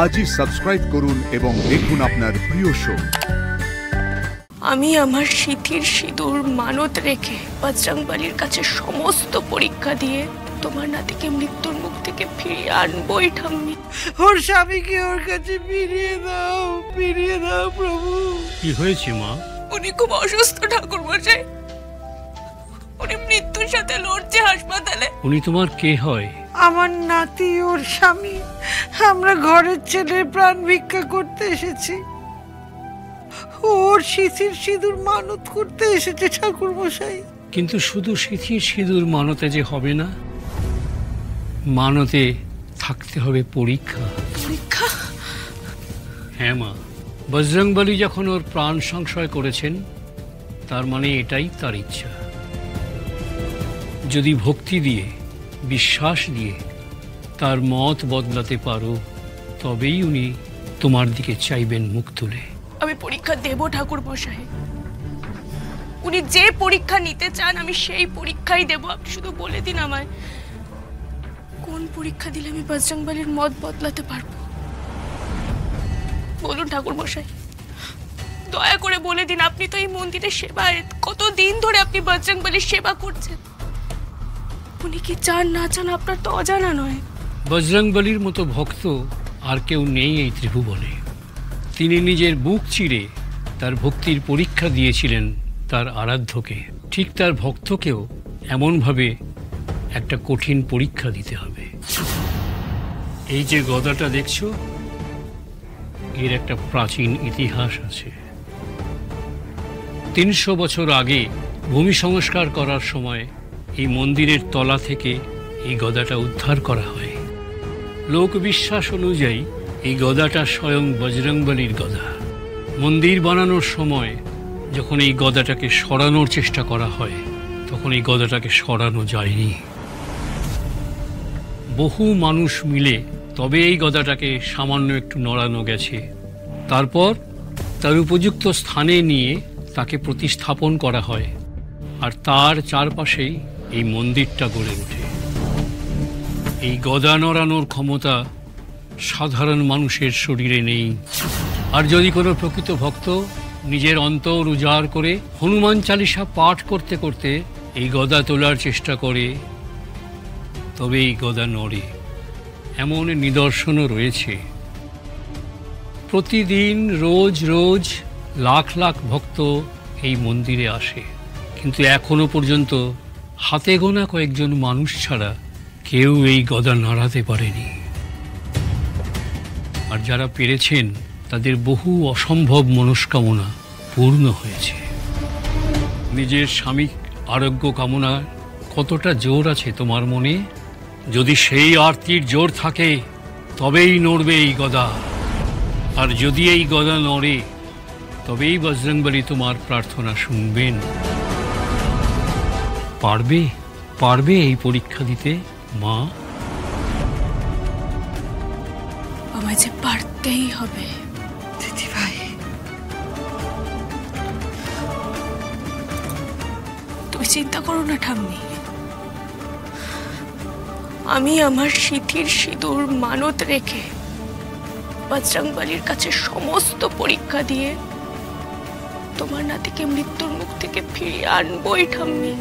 আজই সাবস্ক্রাইব করুন এবং দেখুন আপনার প্রিয় শো। আমি আমার সিথির সিঁদুর মানত রেখে বজরংবলীর কাছে সমস্ত পরীক্ষা দিয়ে তোমার নাতিকে মৃত্যুর মুখ থেকে ফিরিয়ে আনবই ঠাম্মি। ওর স্বামীকে ওর কাছে ফিরিয়ে দাও প্রভু। কি হয়েছে মা? উনি খুব অসুস্থ ঠাকুরমশাই, উনি মৃত্যুর সাথে লড়ছে হাসপাতালে। উনি তোমার কে হয়? আমার নাতি ওর স্বামী, আমরা ঘরের ছেলে প্রাণ ভিক্ষা করতে এসেছি। ওর সিথির সিঁদুর মানত করতে এসেছে ঠাকুর মশাই। কিন্তু শুধু সিথির সিঁদুর মানতে যে হবে না, মানতে থাকতে হবে পরীক্ষা। পরীক্ষা? হ্যাঁ মা, বজরংবলী যখন ওর প্রাণ সংশয় করেছেন, তার মানে এটাই তার ইচ্ছা। যদি ভক্তি দিয়ে, বিশ্বাস দিয়ে তার মত বদলাতে পারো, তবেই উনি তোমার দিকে চাইবেন মুখ তুলে। আমি পরীক্ষা দেব ঠাকুর মশাই, উনি যে পরীক্ষা নিতে চান আমি সেই পরীক্ষাই দেব। আপনি শুধু বলে দিন আমায় কোন পরীক্ষা দিলে আমি বজরংবলীর মত বদলাতে পারবো। বলুন ঠাকুর মশাই, দয়া করে বলে দিন। আপনি তো এই মন্দিরের সেবায় কতদিন ধরে আপনি বজরংবলীর সেবা করছেন, উনি কি চান না চান আপনার তো অজানা নয়। বজরংবলীর মতো ভক্ত আর কেউ নেই এই ত্রিভুবনে। তিনি নিজের বুক চিরে তার ভক্তির পরীক্ষা দিয়েছিলেন তার আরাধ্যকে। ঠিক তার ভক্তকেও এমনভাবে একটা কঠিন পরীক্ষা দিতে হবে। এই যে গদাটা দেখছো, এর একটা প্রাচীন ইতিহাস আছে। ৩০০ বছর আগে ভূমি সংস্কার করার সময় এই মন্দিরের তলা থেকে এই গদাটা উদ্ধার করা হয়। লোকবিশ্বাস অনুযায়ী এই গদাটা স্বয়ং বজরংবলীর গদা। মন্দির বানানোর সময় যখন এই গদাটাকে সরানোর চেষ্টা করা হয়, তখন এই গদাটাকে সরানো যায়নি। বহু মানুষ মিলে তবে এই গদাটাকে সামান্য একটু নড়ানো গেছে। তারপর তার উপযুক্ত স্থানে নিয়ে তাকে প্রতিস্থাপন করা হয়, আর তার চারপাশেই এই মন্দিরটা গড়ে ওঠে। এই গদা নড়ানোর ক্ষমতা সাধারণ মানুষের শরীরে নেই। আর যদি কোনো প্রকৃত ভক্ত নিজের অন্তর উজাড় করে হনুমান চালিসা পাঠ করতে করতে এই গদা তোলার চেষ্টা করে, তবে এই গদা নড়ে। এমন নিদর্শনও রয়েছে। প্রতিদিন রোজ রোজ লাখ লাখ ভক্ত এই মন্দিরে আসে, কিন্তু এখনো পর্যন্ত হাতে গোনা কয়েকজন মানুষ ছাড়া কেউ এই গদা নাড়াতে পারেনি। আর যারা পেরেছেন, তাদের বহু অসম্ভব মনস্কামনা পূর্ণ হয়েছে। নিজের স্বামী আরোগ্য কামনার কতটা জোর আছে তোমার মনে? যদি সেই আরতির জোর থাকে, তবেই নড়বে এই গদা। আর যদি এই গদা নড়ে, তবেই বজরংবলী তোমার প্রার্থনা শুনবেন। পারবে এই পরীক্ষা দিতে মা? আমায় যে পারতেই হবে দিদি ভাই। তুমি চিন্তা করো না ঠাম্মি, আমি আমার সিথির সিঁদুর মানত রেখে বজরংবলীর কাছে সমস্ত পরীক্ষা দিয়ে তোমার নাতিকে মৃত্যুর মুখ থেকে ফিরিয়ে আনবই ঠাম্মি।